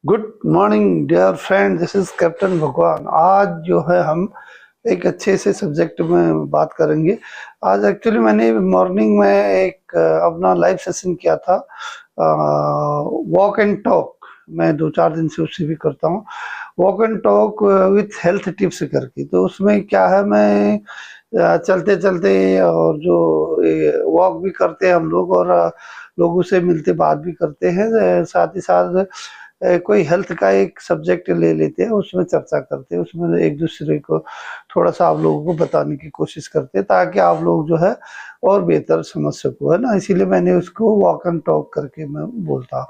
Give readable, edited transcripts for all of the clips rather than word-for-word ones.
Good morning dear friend, this is captain Bhagwan. आज जो है हम एक अच्छे से सब्जेक्ट में बात करेंगे। आज एक्चुअली मैंने मॉर्निंग में एक अपना लाइव सेशन किया था, वॉक एंड टॉक। मैं 2-4 दिन से उससे भी करता हूँ, walk and talk with health tips करके। तो उसमें क्या है, मैं चलते चलते और जो वॉक भी करते हैं हम लोग, और लोगों से मिलते बात भी करते हैं। साथ ही साथ कोई हेल्थ का एक सब्जेक्ट ले लेते हैं, उसमें चर्चा करते हैं, उसमें एक दूसरे को थोड़ा सा आप लोगों को बताने की कोशिश करते हैं ताकि आप लोग जो है और बेहतर समझ सको, है ना। इसीलिए मैंने उसको वॉक एंड टॉक करके मैं बोलता हूँ।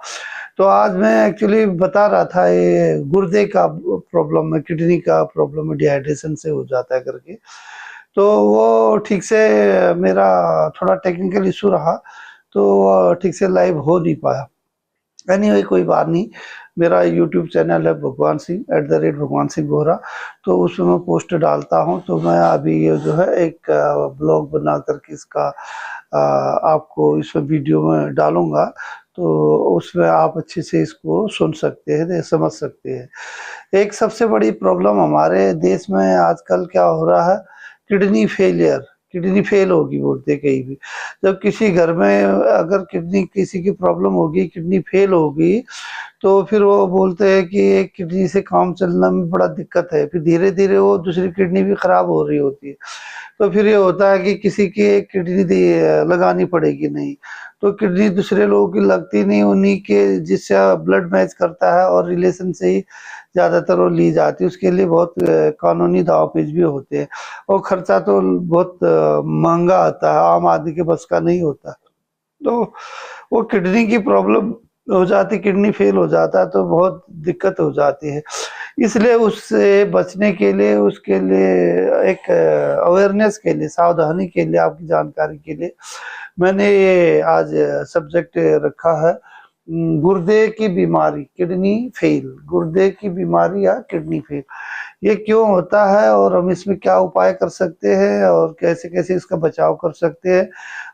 तो आज मैं एक्चुअली बता रहा था, ये गुर्दे का प्रॉब्लम है, किडनी का प्रॉब्लम है, डिहाइड्रेशन से हो जाता है करके। तो वो ठीक से मेरा थोड़ा टेक्निकल इशू रहा, तो ठीक से लाइव हो नहीं पाया। एनीवे कोई बात नहीं। मेरा यूट्यूब चैनल है भगवान सिंह @भगवान सिंह गोहरा, तो उसमें मैं पोस्ट डालता हूं। तो मैं अभी ये जो है एक ब्लॉग बना करके इसका आपको इसमें वीडियो में डालूंगा, तो उसमें आप अच्छे से इसको सुन सकते हैं, समझ सकते हैं। एक सबसे बड़ी प्रॉब्लम हमारे देश में आजकल क्या हो रहा है, किडनी फेलियर। किडनी फेल होगी बोलते कहीं भी, जब किसी घर में अगर किडनी किसी की प्रॉब्लम होगी, किडनी फेल होगी, तो फिर वो बोलते हैं कि एक किडनी से काम चलना में बड़ा दिक्कत है। फिर धीरे धीरे वो दूसरी किडनी भी खराब हो रही होती है। तो फिर ये होता है कि किसी की एक किडनी लगानी पड़ेगी, नहीं तो किडनी दूसरे लोगों की लगती नहीं, उन्हीं के जिससे ब्लड मैच करता है और रिलेशन से ही ज्यादातर वो ली जाती है। उसके लिए बहुत कानूनी दाव पेच भी होते हैं, और खर्चा तो बहुत महंगा आता है, आम आदमी के बस का नहीं होता। तो वो किडनी की प्रॉब्लम हो जाती, किडनी फेल हो जाता है तो बहुत दिक्कत हो जाती है। इसलिए उससे बचने के लिए, उसके लिए एक अवेयरनेस के लिए, सावधानी के लिए, आपकी जानकारी के लिए मैंने ये आज सब्जेक्ट रखा है, गुर्दे की बीमारी, किडनी फेल। गुर्दे की बीमारी या किडनी फेल, ये क्यों होता है और हम इसमें क्या उपाय कर सकते हैं और कैसे कैसे इसका बचाव कर सकते हैं,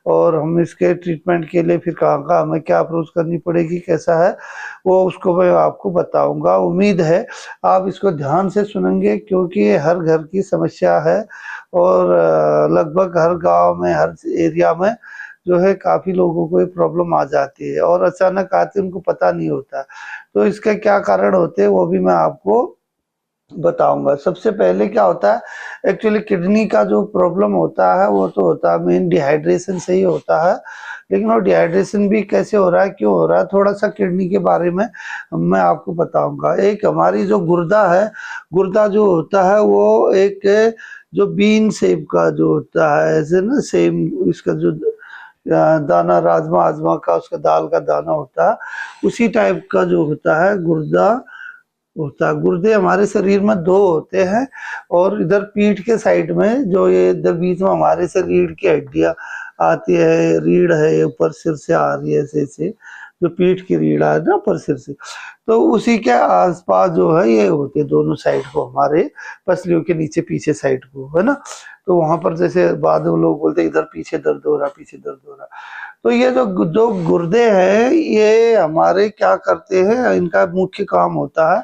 और हम इसके ट्रीटमेंट के लिए फिर कहाँ कहाँ हमें क्या अप्रोच करनी पड़ेगी, कैसा है वो उसको मैं आपको बताऊंगा। उम्मीद है आप इसको ध्यान से सुनेंगे, क्योंकि ये हर घर की समस्या है, और लगभग हर गांव में, हर एरिया में जो है काफी लोगों को ये प्रॉब्लम आ जाती है, और अचानक आती है, उनको पता नहीं होता। तो इसके क्या कारण होते हैं वो भी मैं आपको बताऊंगा। सबसे पहले क्या होता है, एक्चुअली किडनी का जो प्रॉब्लम होता है वो तो होता है मेन डिहाइड्रेशन से ही होता है। लेकिन वो डिहाइड्रेशन भी कैसे हो रहा है, क्यों हो रहा है, थोड़ा सा किडनी के बारे में मैं आपको बताऊंगा। एक हमारी जो गुर्दा है, गुर्दा जो होता है वो एक जो बीन शेप का जो होता है, ऐसे ना सेम इसका जो दाना, राजमा आजमा का उसका दाल का दाना होता है, उसी टाइप का जो होता है गुर्दा होता है। गुर्दे हमारे शरीर में 2 होते हैं, और इधर पीठ के साइड में जो ये इधर बीच में हमारे से रीढ़ की हड्डियां आती है, रीढ़ है ये ऊपर सिर से आ रही है, ऐसे जो पीठ की रीढ़ है ना ऊपर सिर से, तो उसी के आसपास जो है ये होते हैं दोनों साइड को, हमारे पसलियों के नीचे पीछे साइड को, है ना। तो वहां पर जैसे बाद में लोग बोलते हैं इधर पीछे दर्द हो रहा, पीछे दर्द हो रहा। तो ये जो जो गुर्दे हैं, ये हमारे क्या करते हैं, इनका मुख्य काम होता है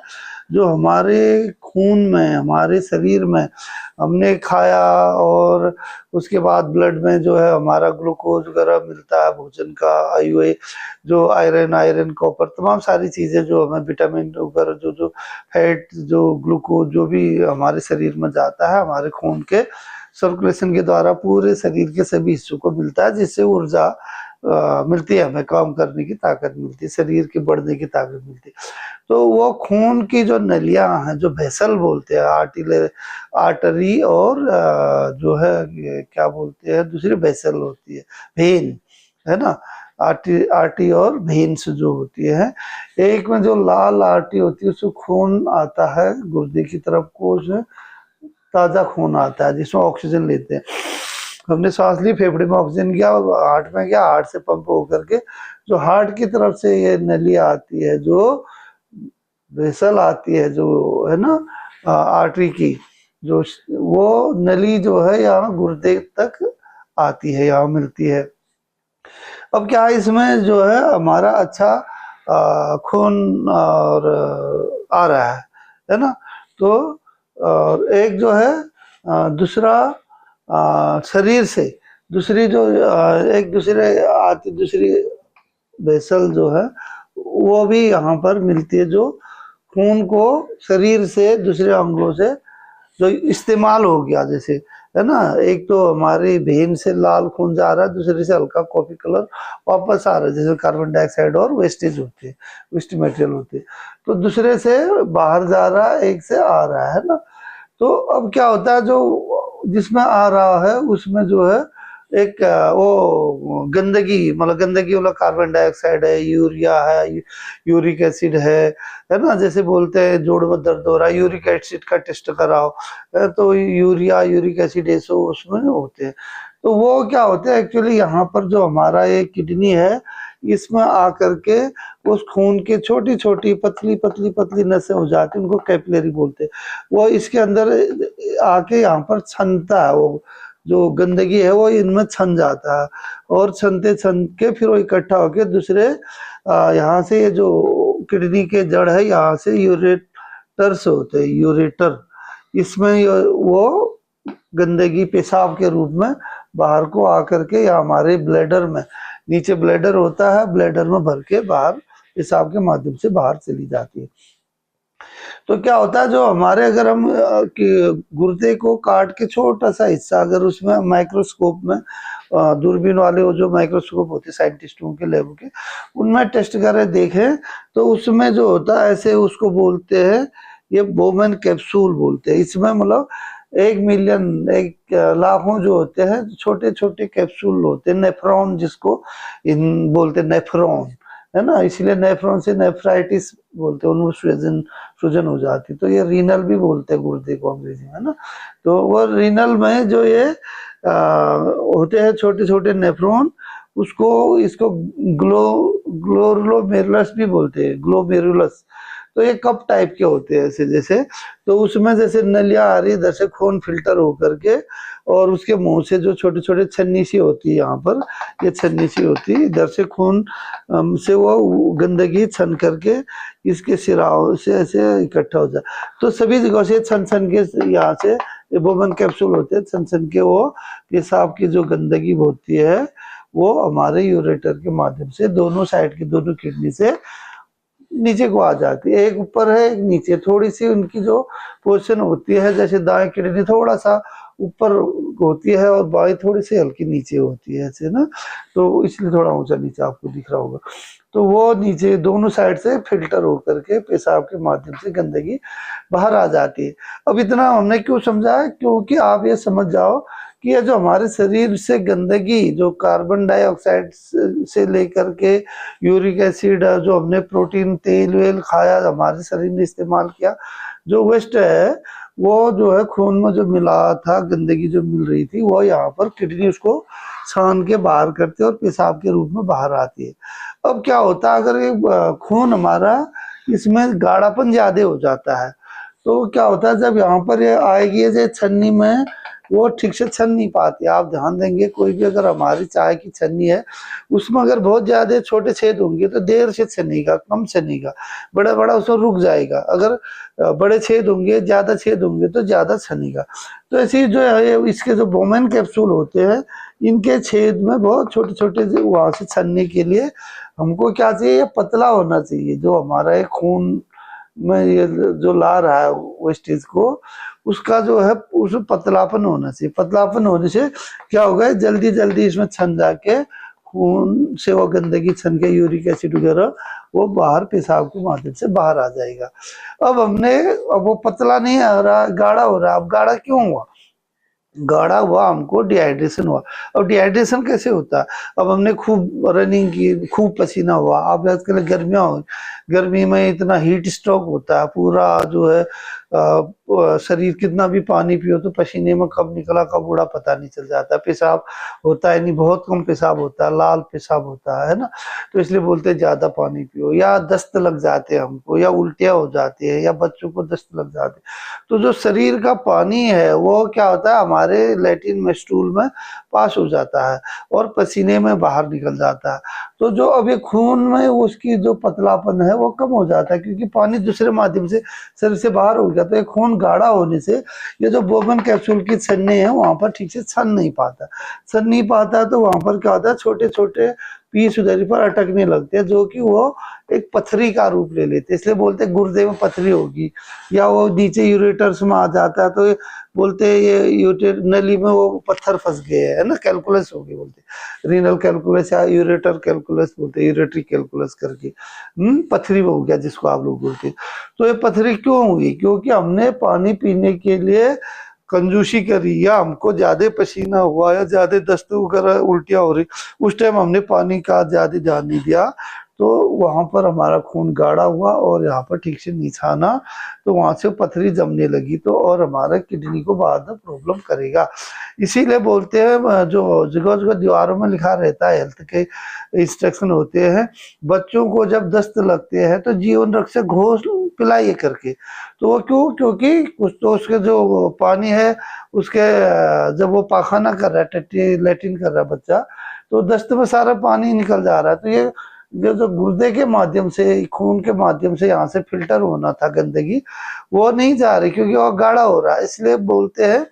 जो हमारे खून में, हमारे शरीर में हमने खाया, और उसके बाद ब्लड में जो है हमारा ग्लूकोज वगैरह मिलता है भोजन का, आयुए जो आयरन कॉपर तमाम सारी चीजें जो हमें, विटामिन वगैरह, जो जो फैट, जो ग्लूकोज, जो भी हमारे शरीर में जाता है, हमारे खून के सर्कुलेशन के द्वारा पूरे शरीर के सभी हिस्सों को मिलता है, जिससे ऊर्जा मिलती है, हमें काम करने की ताकत मिलती है, शरीर के बढ़ने की ताकत मिलती है। तो वो खून की जो नलियां हैं, जो वेसल बोलते हैं, आर्टरी, और जो है क्या बोलते हैं, दूसरी वेसल होती है, वेन, है ना। आर्टी और वेन्स जो होती है, एक में जो लाल आर्टी होती है उससे खून आता है गुर्दे की तरफ को, उसमें ताजा खून आता है जिसमें ऑक्सीजन लेते हैं। हमने सांस ली, फेफड़े में ऑक्सीजन गया, हार्ट में गया, हार्ट से पंप होकर के जो हार्ट की तरफ से ये नली आती है, जो वेसल आती है, जो है ना आर्टरी की, जो वो नली जो है यहाँ गुर्दे तक आती है, यहाँ मिलती है। अब क्या है, इसमें जो है हमारा अच्छा खून और आ रहा है ना। तो और एक जो है दूसरा शरीर से दूसरी जो एक दूसरे आती दूसरी वेसल जो है वो भी यहाँ पर मिलती है, जो खून को शरीर से दूसरे अंगों से जो इस्तेमाल हो गया, जैसे है ना, एक तो हमारी वेन से लाल खून जा रहा है, दूसरे से हल्का कॉफी कलर वापस आ रहा है, जैसे कार्बन डाइऑक्साइड और वेस्टेज होते हैं, वेस्ट मटेरियल होते हैं, तो दूसरे से बाहर जा रहा है, एक से आ रहा है ना। तो अब क्या होता है, जो जिसमें आ रहा है उसमें जो है एक वो गंदगी, मतलब गंदगी वाला कार्बन डाइऑक्साइड है, यूरिया है, यूरिक एसिड है ना। जैसे बोलते हैं जोड़ में दर्द हो रहा है, यूरिक एसिड का टेस्ट कराओ, तो यूरिया यूरिक एसिड ऐसे उसमें होते हैं। तो वो क्या होते हैं एक्चुअली, यहाँ पर जो हमारा ये किडनी है इसमें आकर के उस खून के छोटी छोटी पतली पतली पतली नसें हो जाती हैं, उनको कैपिलरी बोलते हैं। वो इसके अंदर आके यहाँ पर छनता है, वो जो गंदगी है वो इनमें छन जाता है, और छनते छन के फिर वो इकट्ठा होके दूसरे यहाँ से ये जो किडनी के जड़ है यहाँ से यूरेटर से होते हैं, यूरेटर, इसमें वो गंदगी पेशाब के रूप में बाहर को आकर के या हमारे ब्लैडर में, नीचे ब्लैडर होता है, ब्लैडर में भर के बाहर पेशाब के माध्यम से बाहर चली जाती है। तो क्या होता है, जो हमारे अगर हम गुर्दे को काट के छोटा सा हिस्सा अगर उसमें माइक्रोस्कोप में दूरबीन वाले वो जो माइक्रोस्कोप होते हैं साइंटिस्टों के लैब के, उनमें टेस्ट करें देखें तो उसमें जो होता है ऐसे उसको बोलते हैं, ये बोमेन कैप्सूल बोलते हैं। इसमें मतलब 1 मिलियन, 1 लाखों जो होते हैं छोटे छोटे कैप्सूल होते हैं, नेफ्रॉन जिसको बोलते हैं, नेफ्रॉन है ना, इसलिए नेफ्रॉन से नेफ्राइटिस बोलते हैं, उनको सूजन हो जाती, तो ये रीनल भी बोलते हैं गुर्दे को अंग्रेजी में, है ना। तो वो रीनल में जो ये होते हैं छोटे छोटे नेफ्रॉन, उसको इसको ग्लोमेरुलस भी बोलते हैं, ग्लोमेरुलस। तो ये कप टाइप के होते हैं ऐसे जैसे, तो उसमें जैसे नलियां आ रही, इधर से खून फिल्टर होकर के, और उसके मुंह से जो छोटे छोटे छन्नी सी होती है, यहाँ पर ये छन्नी सी होती है, इधर से खून से वो गंदगी छन करके इसके सिराओं से ऐसे इकट्ठा हो जाए। तो सभी जगह से छन छन के यहाँ से बोमन कैप्सूल होते हैं, छन छन के वो पेशाब की जो गंदगी होती है वो हमारे यूरेटर के माध्यम से दोनों साइड की दोनों किडनी से नीचे को आ जाती है। एक ऊपर है एक नीचे, थोड़ी सी उनकी जो पोजीशन होती है, जैसे दाएं किडनी थोड़ा सा ऊपर होती है और बाएं थोड़ी सी हल्की नीचे होती है ऐसे ना, तो इसलिए थोड़ा ऊंचा नीचे आपको दिख रहा होगा। तो वो नीचे दोनों साइड से फिल्टर होकर के पेशाब के माध्यम से गंदगी बाहर आ जाती है। अब इतना हमने क्यों समझा है, क्योंकि आप ये समझ जाओ कि ये जो हमारे शरीर से गंदगी, जो कार्बन डाइऑक्साइड से लेकर के यूरिक एसिड, जो हमने प्रोटीन तेल वेल खाया, हमारे शरीर ने इस्तेमाल किया, जो वेस्ट है वो जो है खून में जो मिला था, गंदगी जो मिल रही थी, वो यहाँ पर किडनी उसको छान के बाहर करते हैं और पेशाब के रूप में बाहर आती है। अब क्या होता है, अगर ये खून हमारा इसमें गाढ़ापन ज्यादा हो जाता है, तो क्या होता है जब यहाँ पर ये आएगी ये छन्नी में, वो ठीक से छन नहीं पाती। आप ध्यान देंगे कोई भी अगर हमारी चाय की छन्नी है, उसमें अगर बहुत ज्यादा छोटे छेद होंगे तो देर से छनेगा, कम छनेगा, बड़ा बड़ा उसमें रुक जाएगा। अगर बड़े छेद होंगे, ज्यादा छेद होंगे तो ज्यादा छनेगा। तो ऐसे जो है इसके जो बोमेन कैप्सूल होते हैं, इनके छेद में बहुत छोटे छोटे वहां से छनने के लिए हमको क्या चाहिए, ये पतला होना चाहिए। जो हमारा ये खून में ये जो ला रहा है वेस्टेज को, उसका जो है उस पतलापन होना चाहिए। पतलापन होने से क्या होगा, जल्दी जल्दी इसमें छन जाके खून से वो गंदगी छन के यूरिक एसिड वगैरह वो बाहर पेशाब के माध्यम से बाहर आ जाएगा। अब वो पतला नहीं आ रहा, गाढ़ा हो रहा। अब गाढ़ा क्यों हुआ, गाढ़ा हुआ हमको डिहाइड्रेशन हुआ। अब डिहाइड्रेशन कैसे होता है, अब हमने खूब रनिंग की, खूब पसीना हुआ। अब आजकल गर्मियाँ हो, गर्मी में इतना हीट स्ट्रोक होता है, पूरा जो है शरीर कितना भी पानी पियो तो पसीने में कब निकला कब उड़ा पता नहीं चल जाता। पेशाब होता है नहीं, बहुत कम पेशाब होता है, लाल पेशाब होता है ना। तो इसलिए बोलते हैं ज्यादा पानी पियो। या दस्त लग जाते हैं हमको, या उल्टियाँ हो जाती है, या बच्चों को दस्त लग जाती है। तो जो शरीर का पानी है वो क्या होता है, हमारे लैट्रिन में, स्टूल में पास हो जाता है और पसीने में बाहर निकल जाता है। तो जो अब ये खून में उसकी जो पतलापन है वो कम हो जाता है, क्योंकि पानी दूसरे माध्यम से शरीर से बाहर हो गया। तो ये खून गाढ़ा होने से ये जो बोबन कैप्सूल की छन्ने हैं वहां पर ठीक से छन नहीं पाता, तो वहां पर क्या होता है, छोटे छोटे पीस उधर पर अटकने लगते हैं, जो कि वो एक पथरी का रूप ले लेते हैं। इसलिए बोलते हैं गुर्दे में पथरी होगी, या वो नीचे यूरेटर्स में आ जाता है तो बोलते हैं ये यूरेटर नली में वो पत्थर फंस गए है ना, कैलकुलस हो गई बोलते हैं, रीनल कैलकुलस या यूरेटर कैलकुलस बोलते हैं, यूरेटरी कैलकुलस करके पथरी हो गया जिसको आप लोग बोलते हैं। तो ये पथरी क्यों हुई? क्योंकि हमने पानी पीने के लिए कंजूसी करी, या हमको ज्यादा पसीना हुआ, या ज्यादा दस्त वगैरह उल्टियाँ हो रही, उस टाइम हमने पानी का ज्यादा ध्यान नहीं दिया, तो वहां पर हमारा खून गाढ़ा हुआ और यहाँ पर ठीक से नहीं छाना, तो वहां से पथरी जमने लगी, तो और हमारा किडनी को बाद में प्रॉब्लम करेगा। इसीलिए बोलते हैं, जो जगह जगह दीवारों में लिखा रहता है, हेल्थ के इंस्ट्रक्शन होते हैं, बच्चों को जब दस्त लगते हैं तो जीवन रक्षक घोल पिलाइए करके। तो वो क्यों? क्योंकि कुछ तो उसके जो पानी है उसके, जब वो पाखाना कर रहा है, टट्टी लैट्रिन कर रहा है बच्चा, तो दस्त में सारा पानी निकल जा रहा है। तो ये जो गुर्दे के माध्यम से, खून के माध्यम से यहाँ से फिल्टर होना था गंदगी, वो नहीं जा रही, क्योंकि वो गाढ़ा हो रहा है। इसलिए बोलते हैं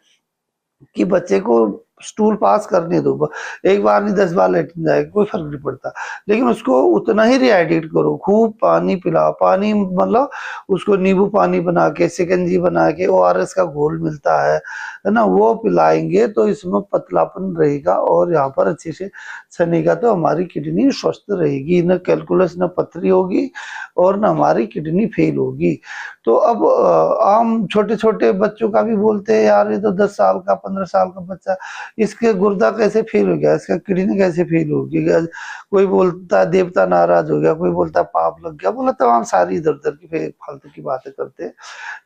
कि बच्चे को स्टूल पास करने दो, एक बार नहीं 10 बार लेटने जाएगा, कोई फर्क नहीं पड़ता, लेकिन उसको उतना ही रिहाइड्रेट करो, खूब पानी पिलाओ। पानी मतलब उसको नींबू पानी बना के, शिकंजी बना के, ORS का घोल मिलता है ना, वो पिलाएंगे तो इसमें पतलापन रहेगा और यहाँ पर अच्छे से छनेगा, तो हमारी किडनी स्वस्थ रहेगी, न कैलकुलस न पथरी होगी और न हमारी किडनी फेल होगी। तो अब आम छोटे छोटे बच्चों का भी बोलते हैं, यार ये तो 10 साल का 15 साल का बच्चा, इसके गुर्दा कैसे फेल हो गया, इसका किडनी कैसे फेल हो गया। कोई बोलता है देवता नाराज हो गया, कोई बोलता है पाप लग गया, बोला तमाम सारी इधर उधर की फालतू की बातें करते हैं।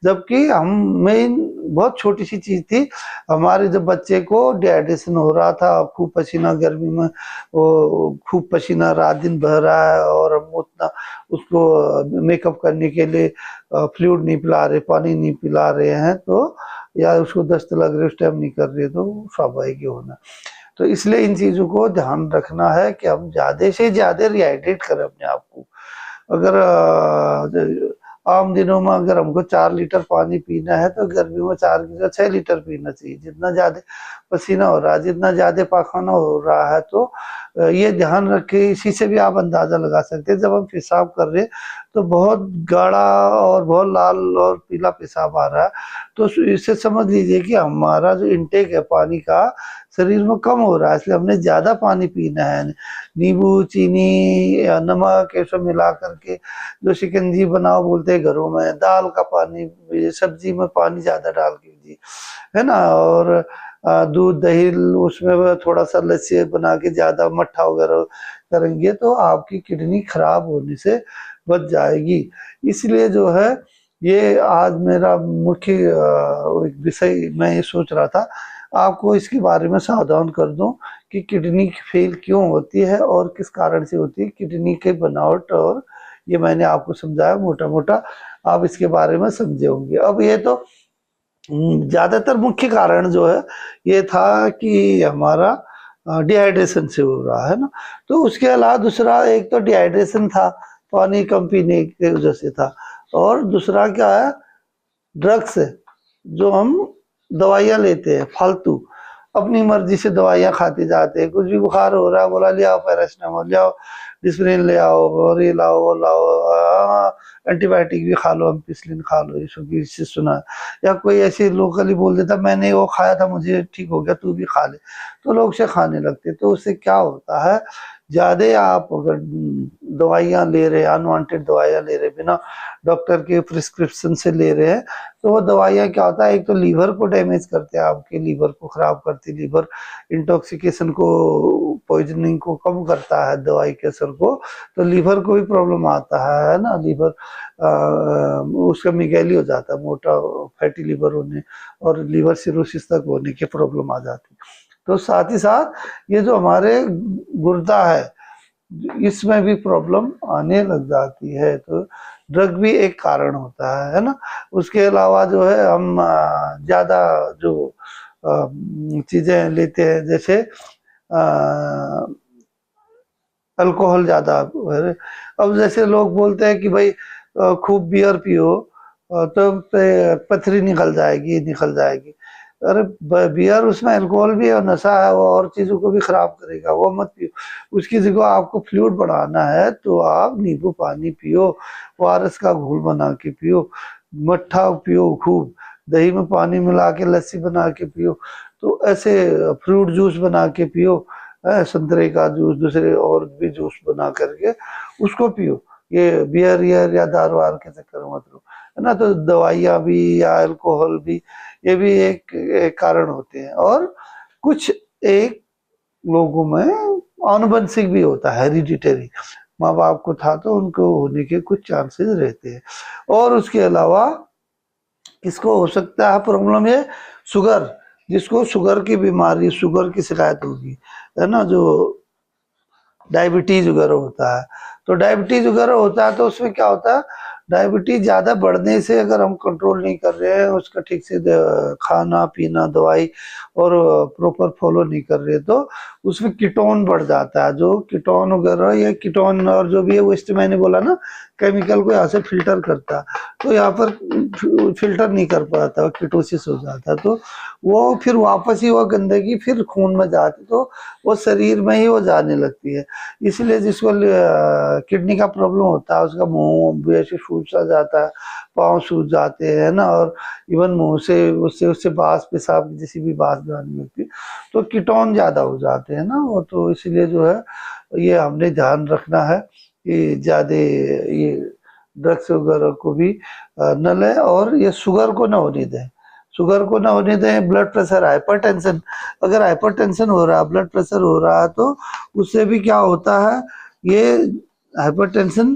जबकि हम मेन बहुत छोटी सी चीज थी, हमारे जब बच्चे को डिहाइड्रेशन हो रहा था, खूब पसीना गर्मी में, वो खूब पसीना रात दिन बह रहा है, और हम उतना उसको मेकअप करने के लिए फ्लूइड नहीं पिला रहे, पानी नहीं पिला रहे हैं, तो या उसको दस्त लग रही उस टाइम नहीं कर रहे, तो स्वाभाविक ही होना। तो इसलिए इन चीजों को ध्यान रखना है कि हम ज्यादा से ज्यादा रिहाइड्रेट करें अपने आप को। अगर आम दिनों में अगर हमको 4 लीटर पानी पीना है तो गर्मी में 4 की 6 लीटर पीना चाहिए। जितना ज्यादा पसीना हो रहा है, जितना ज्यादा पाखाना हो रहा है, तो ये ध्यान रखे। इसी से भी आप अंदाजा लगा सकते हैं, जब हम पेशाब कर रहे हैं तो बहुत गाढ़ा और बहुत लाल और पीला पेशाब आ रहा है, तो इससे समझ लीजिए कि हमारा जो इंटेक है पानी का शरीर में कम हो रहा है, इसलिए हमने ज्यादा पानी पीना है। नींबू, चीनी या नमक ये सब मिला करके जो शिकंजी बनाओ बोलते हैं घरों में, दाल का पानी, सब्जी में पानी ज्यादा डाल के, है ना, और दूध दही उसमें थोड़ा सा लस्सी बना के ज्यादा मट्ठा वगैरह करेंगे तो आपकी किडनी खराब होने से बच जाएगी। इसलिए जो है ये आज मेरा मुख्य विषय, मैं ये सोच रहा था आपको इसके बारे में सावधान कर दूं कि किडनी फेल क्यों होती है और किस कारण से होती है, किडनी के बनावट, और ये मैंने आपको समझाया मोटा मोटा, आप इसके बारे में समझे होंगे। अब ये तो ज्यादातर मुख्य कारण जो है ये था कि हमारा डिहाइड्रेशन से हो रहा है ना। तो उसके अलावा दूसरा, एक तो डिहाइड्रेशन था, पानी कम पीने की वजह से था, और दूसरा क्या है, ड्रग्स, जो हम दवाइयाँ लेते हैं फालतू, अपनी मर्जी से दवाइयाँ खाते जाते हैं। कुछ भी बुखार हो रहा है, बोला ले आओ पैरासिटामोल, ले आओ डिस्प्रिन, ले आओ और ये लाओ वो लाओ, एंटीबायोटिक भी खा लो, एम्पिसिलिन खा लो, ये सब इससे सुना है। या कोई ऐसे लोकली बोल देता मैंने वो खाया था मुझे ठीक हो गया तू भी खा ले, तो लोग से खाने लगते। तो उससे क्या होता है, ज्यादा आप अगर दवाइयाँ ले रहे हैं, अनवांटेड दवाइयाँ ले रहे हैं, बिना डॉक्टर के प्रिस्क्रिप्शन से ले रहे हैं, तो वो दवाइयाँ क्या होता है, एक तो लीवर को डैमेज करते हैं, आपके लीवर को खराब करती है, लीवर इंटॉक्सिकेशन को, पॉइजनिंग को कम करता है दवाई के असर को, तो लीवर को भी प्रॉब्लम आता है ना, लीवर उसका मिगैली हो जाता है, मोटा फैटी लीवर होने और लीवर सिरोसिस तक होने की प्रॉब्लम आ जाती है। तो साथ ही साथ ये जो हमारे गुर्दा है इसमें भी प्रॉब्लम आने लग जाती है, तो ड्रग भी एक कारण होता है ना। उसके अलावा जो है हम ज़्यादा जो चीज़ें लेते हैं, जैसे अल्कोहल ज़्यादा। अब जैसे लोग बोलते हैं कि भाई खूब बियर पियो तो पथरी निकल जाएगी। अरे बियर में अल्कोहल भी है और नशा है, वो और चीज़ों को भी खराब करेगा, वो मत पियो। उसकी जगह आपको फ्लूइड बढ़ाना है तो आप नींबू पानी पियो, ORS का घोल बना के पियो, मट्ठा पियो, खूब दही में पानी मिला के लस्सी बना के पियो, तो ऐसे फ्रूट जूस बना के पियो, संतरे का जूस, दूसरे और भी जूस बना करके उसको पियो। ये बियर या दारू वार के चक्कर मत लो, है ना। तो दवाइयाँ भी या अल्कोहल भी, ये भी एक कारण होते हैं। और कुछ एक लोगों में आनुवंशिक भी होता है, हेरिडिटरी, माँ बाप को था तो उनको होने के कुछ चांसेस रहते हैं। और उसके अलावा किसको हो सकता है प्रॉब्लम, है शुगर, जिसको शुगर की बीमारी, शुगर की शिकायत होगी, है ना, जो डायबिटीज वगैरह होता है। तो डायबिटीज वगैरह होता है तो उसमें क्या होता है, डायबिटीज ज़्यादा बढ़ने से अगर हम कंट्रोल नहीं कर रहे हैं, उसका ठीक से खाना पीना दवाई और प्रॉपर फॉलो नहीं कर रहे, तो उसमें कीटोन बढ़ जाता है। जो कीटोन वगैरह, या कीटोन और जो भी है वेस्ट, मैंने बोला ना, केमिकल को यहाँ से फिल्टर करता, तो यहाँ पर फिल्टर नहीं कर पाता, कीटोसिस हो जाता है, तो वो फिर वापस ही वो गंदगी फिर खून में जाती, तो वो शरीर में ही वो जाने लगती है। इसलिए जिसको किडनी का प्रॉब्लम होता है उसका मुंह ऐसे सूज सा जाता है, पाँव सूज जाते हैं ना, और इवन मुंह से उससे बास, पेशाब की जैसी भी बास भी आने लगती है, तो कीटोन ज़्यादा हो जाते हैं ना वो। तो इसलिए जो है ये हमने ध्यान रखना है कि ज़्यादा ये ड्रग्स वगैरह को भी न लें, और ये शुगर को ना होने दें, शुगर को ना होने दें। ब्लड प्रेशर, हाइपरटेंशन, अगर हाइपरटेंशन हो रहा है, ब्लड प्रेशर हो रहा है, तो उससे भी क्या होता है, ये हाइपरटेंशन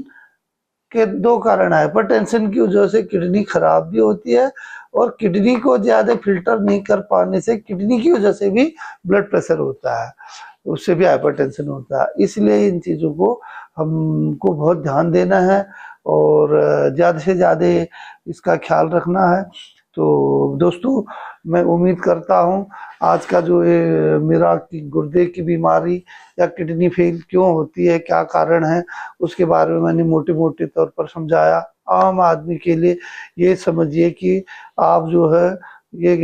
के दो कारण, हाइपरटेंशन की वजह से किडनी खराब भी होती है, और किडनी को ज़्यादा फिल्टर नहीं कर पाने से किडनी की वजह से भी ब्लड प्रेशर होता है, उससे भी हाइपरटेंशन होता है। इसलिए इन चीज़ों को हमको बहुत ध्यान देना है और ज़्यादा से ज़्यादा इसका ख्याल रखना है। तो दोस्तों, मैं उम्मीद करता हूँ आज का जो ये मेरा कि गुर्दे की बीमारी या किडनी फेल क्यों होती है, क्या कारण है, उसके बारे में मैंने मोटे मोटे तौर पर समझाया। आम आदमी के लिए ये समझिए कि आप जो है ये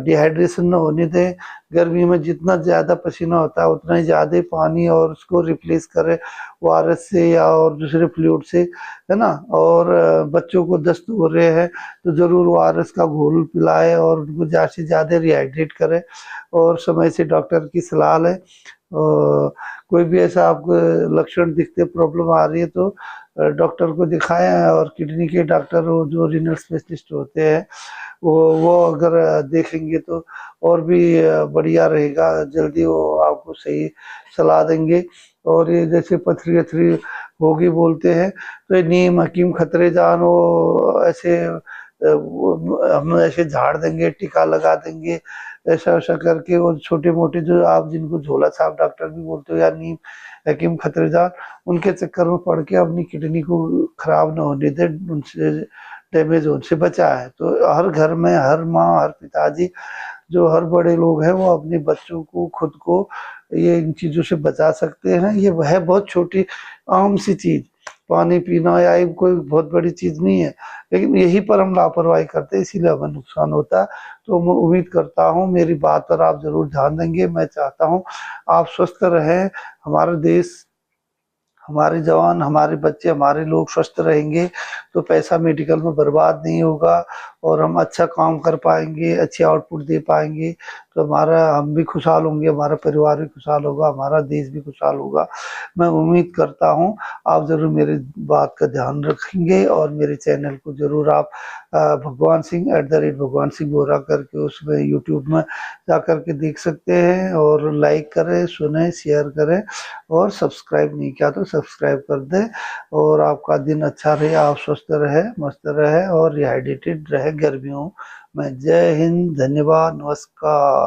डिहाइड्रेशन न होने दें। गर्मी में जितना ज़्यादा पसीना होता है उतना ही ज़्यादा पानी, और उसको रिप्लेस करें ORS से या और दूसरे फ्लूइड से, है ना। और बच्चों को दस्त हो रहे हैं तो ज़रूर ORS का घोल पिलाएं और उनको ज़्यादा से ज़्यादा रिहाइड्रेट करें, और समय से डॉक्टर की सलाह लें। कोई भी ऐसा आपको लक्षण दिखते, प्रॉब्लम आ रही है, तो डॉक्टर को दिखाएं। और किडनी के डॉक्टर जो रीनल स्पेशलिस्ट होते हैं वो अगर देखेंगे तो और भी बढ़िया रहेगा, जल्दी वो आपको सही सलाह देंगे। और ये जैसे पथरी वथरी होगी बोलते हैं, तो ये नीम हकीम खतरे जान, वो ऐसे हम ऐसे झाड़ देंगे, टीका लगा देंगे, ऐसा ऐसा करके। वो छोटे मोटे जो आप जिनको झोला छाप डॉक्टर भी बोलते हो या नीम हकीम खतरे जान, उनके चक्कर में पड़ के अपनी किडनी को खराब ना होने दे, उनसे डैमेज होने से बचा है। तो हर घर में हर माँ, हर पिताजी, जो हर बड़े लोग हैं, वो अपने बच्चों को, खुद को ये इन चीज़ों से बचा सकते हैं। ये वह बहुत छोटी आम सी चीज़, पानी पीना या कोई बहुत बड़ी चीज़ नहीं है, लेकिन यही पर हम लापरवाही करते हैं, इसीलिए हमें नुकसान होता है। तो मैं उम्मीद करता हूँ मेरी बात पर आप ज़रूर ध्यान देंगे। मैं चाहता हूँ आप स्वस्थ रहें, हमारा देश, हमारे जवान, हमारे बच्चे, हमारे लोग स्वस्थ रहेंगे तो पैसा मेडिकल में बर्बाद नहीं होगा, और हम अच्छा काम कर पाएंगे, अच्छी आउटपुट दे पाएंगे। तो हमारा हम भी खुशहाल होंगे, हमारा परिवार भी खुशहाल होगा, हमारा देश भी खुशहाल होगा। मैं उम्मीद करता हूँ आप ज़रूर मेरी बात का ध्यान रखेंगे और मेरे चैनल को ज़रूर आप भगवान सिंह @भगवान सिंह बोरा करके उसमें यूट्यूब में जा कर के देख सकते हैं, और लाइक करें, सुने, शेयर करें, और सब्सक्राइब नहीं किया तो सब्सक्राइब कर दें। और आपका दिन अच्छा रहे, आप स्वस्थ रहे, मस्त रहे और रिहाइड्रेटेड रहे गर्मियों में। जय हिंद, धन्यवाद, नमस्कार।